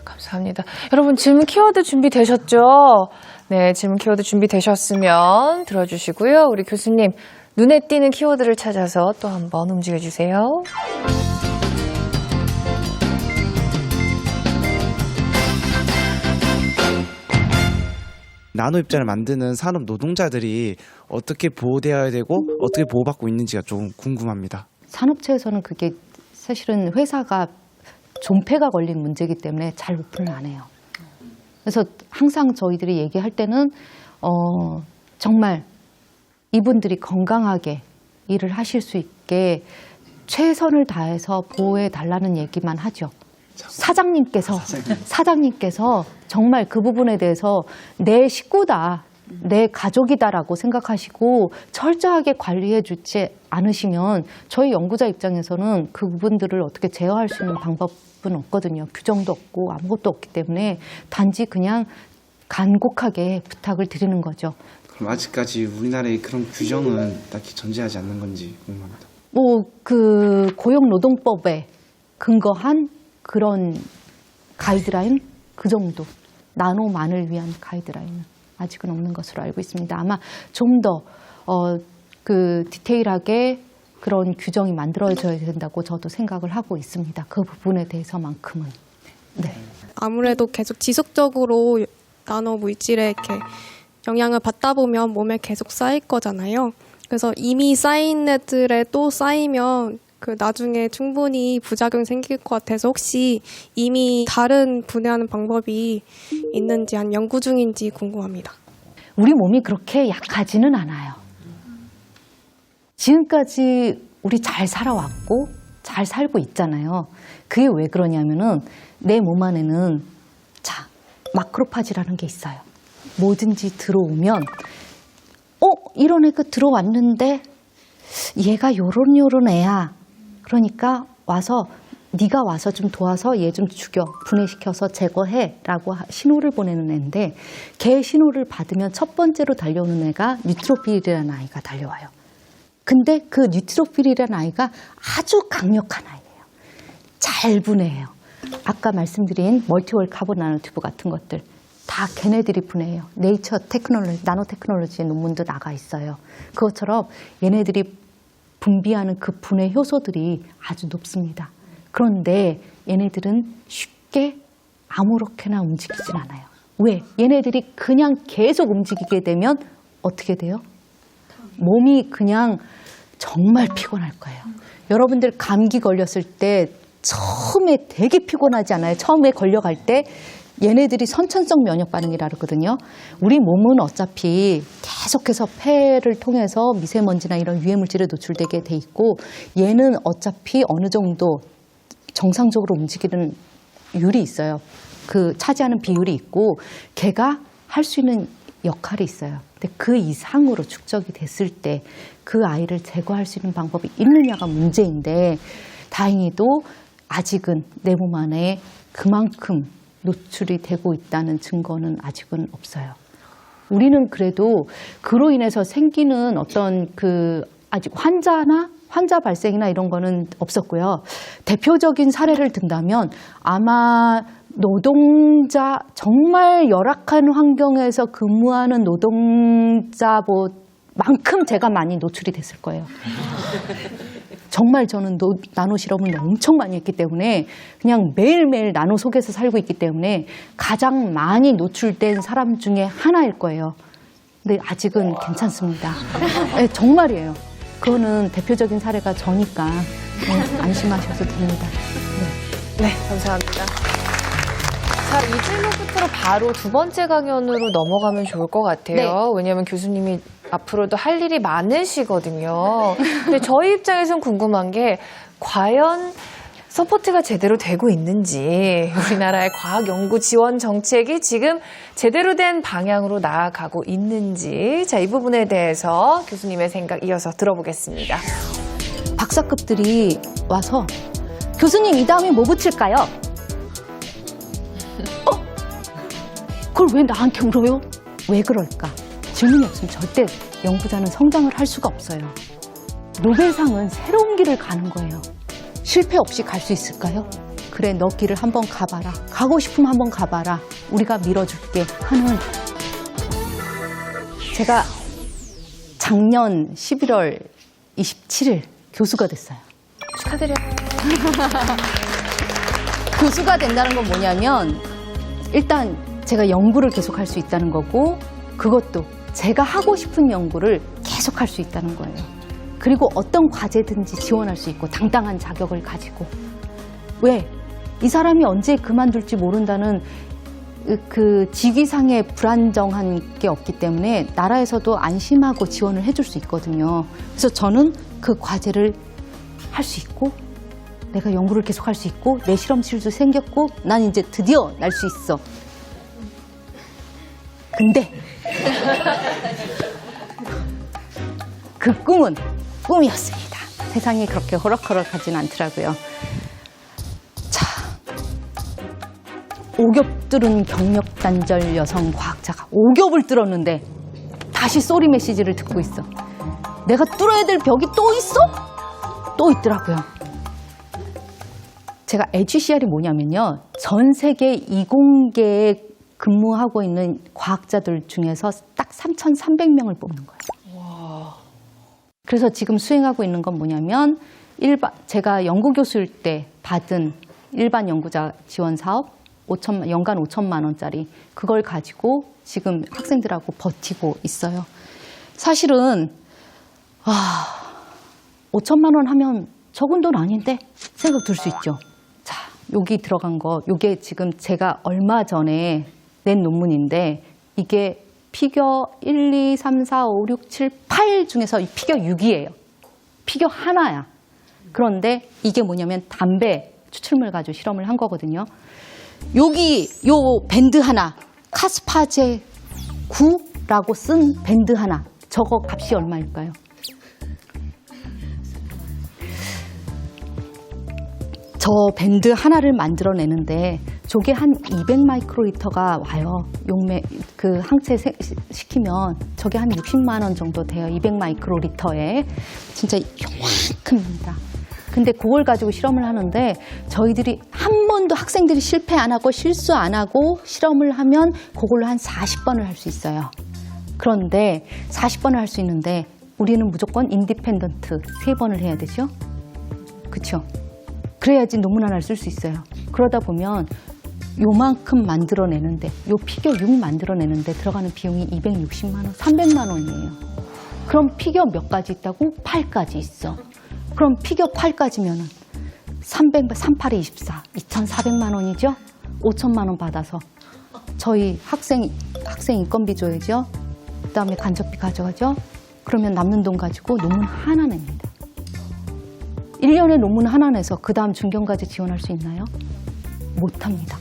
감사합니다. 여러분 질문 키워드 준비되셨죠? 네, 질문 키워드 준비되셨으면 들어주시고요. 우리 교수님 눈에 띄는 키워드를 찾아서 또 한번 움직여주세요. 나노 입자를 만드는 산업 노동자들이 어떻게 보호되어야 되고 어떻게 보호받고 있는지가 좀 궁금합니다. 산업체에서는 그게 사실은 회사가 존폐가 걸린 문제이기 때문에 잘 오픈을 안 해요. 그래서 항상 저희들이 얘기할 때는 정말 이분들이 건강하게 일을 하실 수 있게 최선을 다해서 보호해 달라는 얘기만 하죠. 사장님께서 정말 그 부분에 대해서 내 식구다, 내 가족이다라고 생각하시고 철저하게 관리해 주지 않으시면 저희 연구자 입장에서는 그 부분들을 어떻게 제어할 수 있는 방법은 없거든요. 규정도 없고 아무것도 없기 때문에 단지 그냥 간곡하게 부탁을 드리는 거죠. 그럼 아직까지 우리나라에 그런 규정은 딱히 존재하지 않는 건지 궁금합니다. 그 고용노동법에 근거한 그런 가이드라인 그 정도, 나노만을 위한 가이드라인은 아직은 없는 것으로 알고 있습니다. 아마 좀 더 그 디테일하게 그런 규정이 만들어져야 된다고 저도 생각을 하고 있습니다. 그 부분에 대해서만큼은. 네. 아무래도 계속 지속적으로 나노 물질에 이렇게 영향을 받다 보면 몸에 계속 쌓일 거잖아요. 그래서 이미 쌓인 애들에 또 쌓이면 그 나중에 충분히 부작용이 생길 것 같아서 혹시 이미 다른 분해하는 방법이 있는지 한 연구 중인지 궁금합니다. 우리 몸이 그렇게 약하지는 않아요. 지금까지 우리 잘 살아왔고 잘 살고 있잖아요. 그게 왜 그러냐면은 내 몸 안에는 마크로파지라는 게 있어요. 뭐든지 들어오면 이런 애가 들어왔는데 얘가 요런 애야. 그러니까 네가 와서 좀 도와서 얘 좀 죽여, 분해시켜서 제거해 라고 신호를 보내는 애인데 걔 신호를 받으면 첫 번째로 달려오는 애가 뉴트로필이라는 아이가 달려와요. 근데 그 뉴트로필이라는 아이가 아주 강력한 아이예요. 잘 분해해요. 아까 말씀드린 멀티월 카본 나노튜브 같은 것들 다 걔네들이 분해해요. 네이처 테크놀로지, 나노 테크놀로지의 논문도 나가 있어요. 그것처럼 얘네들이 분비하는 그 분해 효소들이 아주 높습니다. 그런데 얘네들은 쉽게 아무렇게나 움직이진 않아요. 왜? 얘네들이 그냥 계속 움직이게 되면 어떻게 돼요? 몸이 그냥 정말 피곤할 거예요. 여러분들 감기 걸렸을 때 처음에 되게 피곤하지 않아요? 처음에 걸려갈 때 얘네들이 선천성 면역 반응이라 그러거든요. 우리 몸은 어차피 계속해서 폐를 통해서 미세먼지나 이런 유해 물질에 노출되게 돼 있고 얘는 어차피 어느 정도 정상적으로 움직이는 율이 있어요. 그 차지하는 비율이 있고 걔가 할 수 있는 역할이 있어요. 근데 그 이상으로 축적이 됐을 때 그 아이를 제거할 수 있는 방법이 있느냐가 문제인데 다행히도 아직은 내 몸 안에 그만큼 노출이 되고 있다는 증거는 아직은 없어요. 우리는 그래도 그로 인해서 생기는 어떤 아직 환자 발생이나 이런 거는 없었고요. 대표적인 사례를 든다면 아마 노동자, 정말 열악한 환경에서 근무하는 노동자만큼 제가 많이 노출이 됐을 거예요. 정말 저는 나노 실험을 엄청 많이 했기 때문에 그냥 매일매일 나노 속에서 살고 있기 때문에 가장 많이 노출된 사람 중에 하나일 거예요. 근데 아직은 괜찮습니다. 네, 정말이에요. 그거는 대표적인 사례가 저니까 안심하셔도 됩니다. 네, 감사합니다. 자, 이 질문 끝으로 바로 두 번째 강연으로 넘어가면 좋을 것 같아요. 네. 왜냐하면 교수님이 앞으로도 할 일이 많으시거든요. 근데 저희 입장에서는 궁금한 게 과연 서포트가 제대로 되고 있는지, 우리나라의 과학연구 지원 정책이 지금 제대로 된 방향으로 나아가고 있는지, 자, 이 부분에 대해서 교수님의 생각 이어서 들어보겠습니다. 박사급들이 와서 교수님 이 다음에 뭐 붙일까요? 그걸 왜 나한테 물어요? 왜 그럴까? 질문이 없으면 절대 연구자는 성장을 할 수가 없어요. 노벨상은 새로운 길을 가는 거예요. 실패 없이 갈 수 있을까요? 그래 너 길을 한번 가봐라. 가고 싶으면 한번 가봐라. 우리가 밀어줄게 하는 제가 작년 11월 27일 교수가 됐어요. 축하드려요. 교수가 된다는 건 뭐냐면 일단 제가 연구를 계속할 수 있다는 거고 그것도 제가 하고 싶은 연구를 계속할 수 있다는 거예요. 그리고 어떤 과제든지 지원할 수 있고 당당한 자격을 가지고 왜? 이 사람이 언제 그만둘지 모른다는 그 직위상의 불안정한 게 없기 때문에 나라에서도 안심하고 지원을 해줄 수 있거든요. 그래서 저는 그 과제를 할 수 있고 내가 연구를 계속할 수 있고 내 실험실도 생겼고 난 이제 드디어 날 수 있어. 근데 그 꿈은 꿈이었습니다. 세상이 그렇게 호락호락하진 않더라고요. 자, 오겹 뚫은 경력단절 여성 과학자가 오겹을 뚫었는데 다시 쏘리 메시지를 듣고 있어. 내가 뚫어야 될 벽이 또 있어? 또 있더라고요. 제가 HCR이 뭐냐면요. 전 세계 이공계에 근무하고 있는 과학자들 중에서 딱 3,300명을 뽑는 거예요. 그래서 지금 수행하고 있는 건 뭐냐면 제가 연구교수일 때 받은 일반 연구자 지원 사업 연간 5천만 원짜리 그걸 가지고 지금 학생들하고 버티고 있어요. 사실은 5천만 원 하면 적은 돈 아닌데 생각 들 수 있죠. 자, 여기 들어간 거 요게 지금 제가 얼마 전에 낸 논문인데 이게 피겨 1, 2, 3, 4, 5, 6, 7, 8 중에서 피겨 6이에요. 피겨 하나야. 그런데 이게 뭐냐면 담배 추출물 가지고 실험을 한 거거든요. 여기 요 밴드 하나 카스파제 9라고 쓴 밴드 하나 저거 값이 얼마일까요? 저 밴드 하나를 만들어내는데 저게 한 200 마이크로리터가 와요. 그 항체 시키면 저게 한 60만 원 정도 돼요. 200 마이크로리터에. 진짜 요만큼입니다. 근데 그걸 가지고 실험을 하는데 저희들이 한 번도 학생들이 실패 안 하고 실수 안 하고 실험을 하면 그걸로 한 40번을 할 수 있어요. 그런데 40번을 할 수 있는데 우리는 무조건 인디펜던트 3번을 해야 되죠. 그렇죠? 그래야지 논문 하나를 쓸 수 있어요. 그러다 보면 요만큼 만들어내는데 요 피겨 6 만들어내는데 들어가는 비용이 260만 원, 300만 원이에요. 그럼 피겨 몇 가지 있다고? 8가지 있어. 그럼 피겨 8가지면은 38에 24, 2,400만 원이죠? 5천만 원 받아서 저희 학생 인건비 줘야죠. 그다음에 간접비 가져가죠. 그러면 남는 돈 가지고 논문 하나 냅니다. 1년에 논문 하나 내서 그 다음 중견까지 지원할 수 있나요? 못합니다.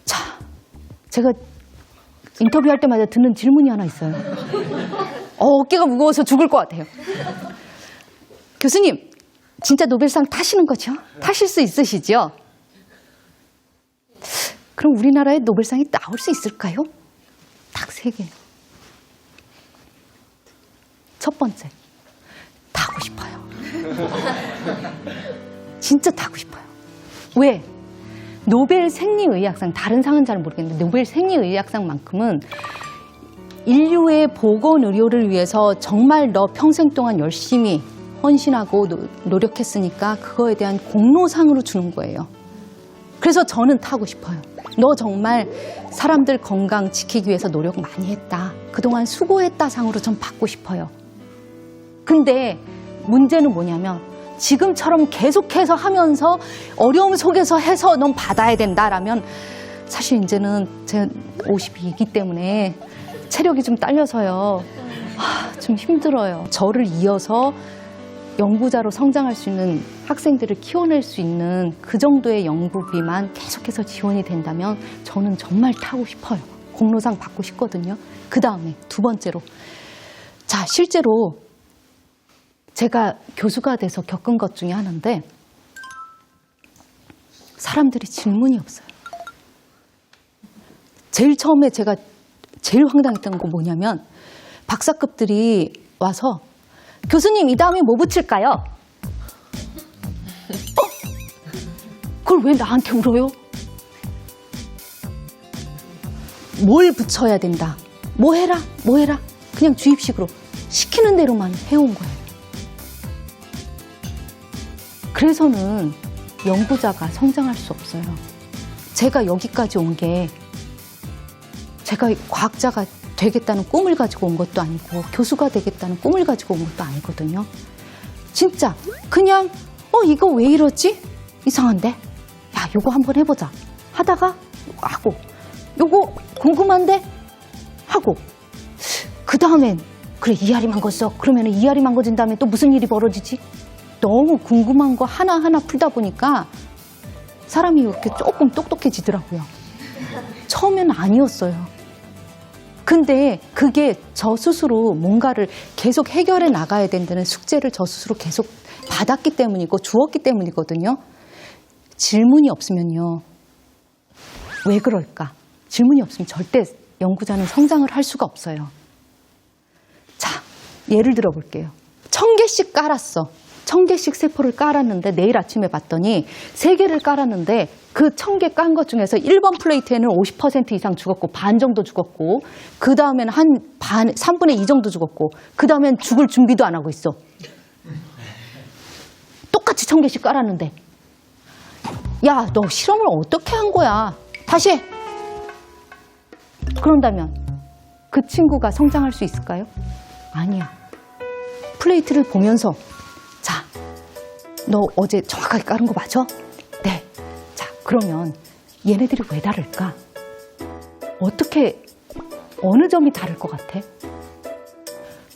자, 제가 인터뷰할 때마다 듣는 질문이 하나 있어요. 어깨가 무거워서 죽을 것 같아요. 교수님, 진짜 노벨상 타시는 거죠? 타실 수 있으시죠? 그럼 우리나라에 노벨상이 나올 수 있을까요? 딱 3개. 첫 번째, 타고 싶어요. 진짜 타고 싶어요. 왜? 노벨 생리의학상, 다른 상은 잘 모르겠는데 노벨 생리의학상만큼은 인류의 보건의료를 위해서 정말 너 평생 동안 열심히 헌신하고 노력했으니까 그거에 대한 공로상으로 주는 거예요. 그래서 저는 타고 싶어요. 너 정말 사람들 건강 지키기 위해서 노력 많이 했다. 그동안 수고했다 상으로 전 받고 싶어요. 근데 문제는 뭐냐면 지금처럼 계속해서 하면서 어려움 속에서 해서 넌 받아야 된다라면 사실 이제는 제가 52이기 때문에 체력이 좀 딸려서요. 좀 힘들어요. 저를 이어서 연구자로 성장할 수 있는 학생들을 키워낼 수 있는 그 정도의 연구비만 계속해서 지원이 된다면 저는 정말 타고 싶어요. 공로상 받고 싶거든요. 그 다음에 두 번째로 자 실제로 제가 교수가 돼서 겪은 것 중에 하나인데 사람들이 질문이 없어요. 제일 처음에 제가 제일 황당했던 거 뭐냐면 박사급들이 와서 교수님 이 다음에 뭐 붙일까요? 왜 나한테 물어요? 뭘 붙여야 된다. 뭐 해라, 뭐 해라. 그냥 주입식으로 시키는 대로만 해온 거예요. 그래서는 연구자가 성장할 수 없어요. 제가 여기까지 온 게 제가 과학자가 되겠다는 꿈을 가지고 온 것도 아니고 교수가 되겠다는 꿈을 가지고 온 것도 아니거든요. 진짜 그냥 이거 왜 이러지? 이상한데? 야, 요거 한번 해보자. 하다가 하고 요거 궁금한데? 하고 그 다음엔 그래 이알이 망가졌어. 그러면 이알이 망가진 다음에 또 무슨 일이 벌어지지? 너무 궁금한 거 하나하나 풀다 보니까 사람이 이렇게 조금 똑똑해지더라고요. 처음에는 아니었어요. 근데 그게 저 스스로 뭔가를 계속 해결해 나가야 된다는 숙제를 저 스스로 계속 받았기 때문이고 주었기 때문이거든요. 질문이 없으면요. 왜 그럴까? 질문이 없으면 절대 연구자는 성장을 할 수가 없어요. 자, 예를 들어 볼게요. 1000개씩 깔았어. 1000개씩 세포를 깔았는데 내일 아침에 봤더니 3개를 깔았는데 그 1000개 깐 것 중에서 1번 플레이트에는 50% 이상 죽었고 반 정도 죽었고 그 다음에는 한 3분의 2 정도 죽었고 그 다음엔 죽을 준비도 안 하고 있어. 똑같이 1000개씩 깔았는데 야, 너 실험을 어떻게 한 거야? 다시 해. 그런다면 그 친구가 성장할 수 있을까요? 아니야. 플레이트를 보면서 자, 너 어제 정확하게 깔은 거 맞아? 네. 자, 그러면 얘네들이 왜 다를까? 어떻게, 어느 점이 다를 것 같아?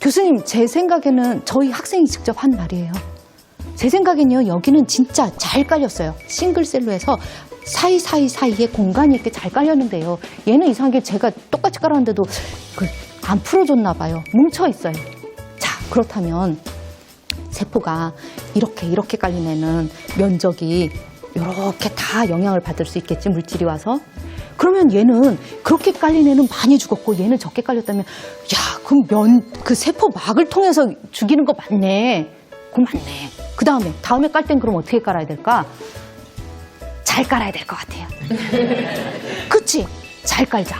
교수님, 제 생각에는 저희 학생이 직접 한 말이에요. 제 생각에는요, 여기는 진짜 잘 깔렸어요. 싱글셀로 해서 사이에 공간이 이렇게 잘 깔렸는데요. 얘는 이상하게 제가 똑같이 깔았는데도 안 풀어줬나 봐요. 뭉쳐 있어요. 자, 그렇다면 세포가 이렇게 깔린 애는 면적이 이렇게 다 영향을 받을 수 있겠지, 물질이 와서. 그러면 얘는 그렇게 깔린 애는 많이 죽었고 얘는 적게 깔렸다면 야, 그럼 그 세포막을 통해서 죽이는 거 맞네. 그거 맞네. 그 다음에 깔 땐 그럼 어떻게 깔아야 될까? 잘 깔아야 될 것 같아요. 그치? 잘 깔자.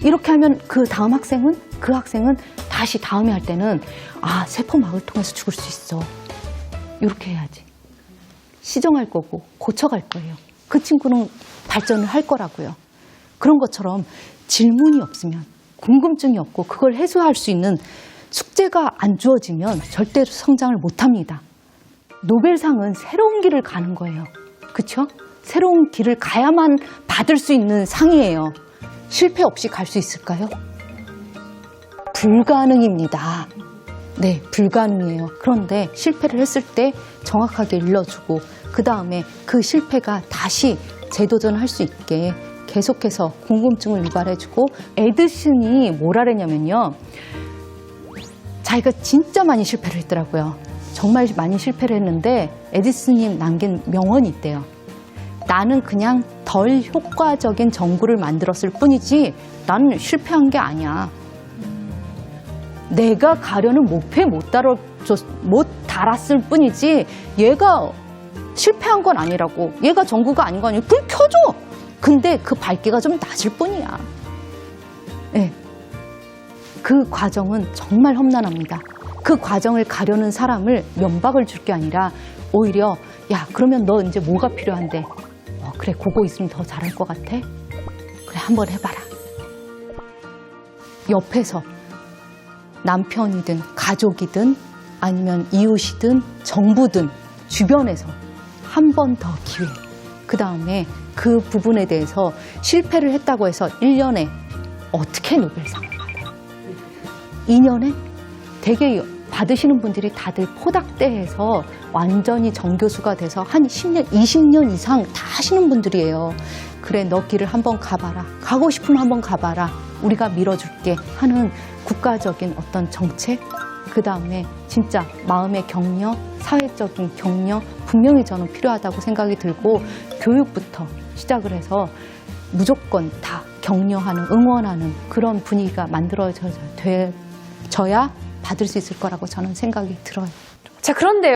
이렇게 하면 그 학생은 다시 다음에 할 때는 아, 세포막을 통해서 죽을 수 있어. 이렇게 해야지. 시정할 거고 고쳐갈 거예요. 그 친구는 발전을 할 거라고요. 그런 것처럼 질문이 없으면 궁금증이 없고 그걸 해소할 수 있는 숙제가 안 주어지면 절대로 성장을 못합니다. 노벨상은 새로운 길을 가는 거예요. 그렇죠? 새로운 길을 가야만 받을 수 있는 상이에요. 실패 없이 갈 수 있을까요? 불가능입니다. 네, 불가능이에요. 그런데 실패를 했을 때 정확하게 일러주고 그 다음에 그 실패가 다시 재도전할 수 있게 계속해서 궁금증을 유발해주고 에디슨이 뭐라 그랬냐면요. 자기가 진짜 많이 실패를 했더라고요. 정말 많이 실패를 했는데 에디슨이 남긴 명언이 있대요. 나는 그냥 덜 효과적인 전구를 만들었을 뿐이지 나는 실패한 게 아니야. 내가 가려는 목표에 못 달았을 뿐이지 얘가 실패한 건 아니라고. 얘가 전구가 아닌 거 아니고 불 켜줘. 근데 그 밝기가 좀 낮을 뿐이야. 네. 그 과정은 정말 험난합니다. 그 과정을 가려는 사람을 면박을 줄 게 아니라 오히려 야, 그러면 너 이제 뭐가 필요한데? 그래, 그거 있으면 더 잘할 것 같아? 그래, 한번 해봐라. 옆에서 남편이든 가족이든 아니면 이웃이든 정부든 주변에서 한 번 더 기회. 그 다음에 그 부분에 대해서 실패를 했다고 해서 1년에 어떻게 노벨상을 받아요? 2년에 되게 받으시는 분들이 다들 포닥대해서 완전히 정교수가 돼서 한 10년, 20년 이상 다 하시는 분들이에요. 그래, 너 길을 한번 가봐라. 가고 싶으면 한번 가봐라. 우리가 밀어줄게 하는 국가적인 어떤 정책, 그 다음에 진짜 마음의 격려, 사회적인 격려, 분명히 저는 필요하다고 생각이 들고 교육부터 시작을 해서 무조건 다 격려하는, 응원하는 그런 분위기가 만들어져야 받을 수 있을 거라고 저는 생각이 들어요. 자, 그런데요.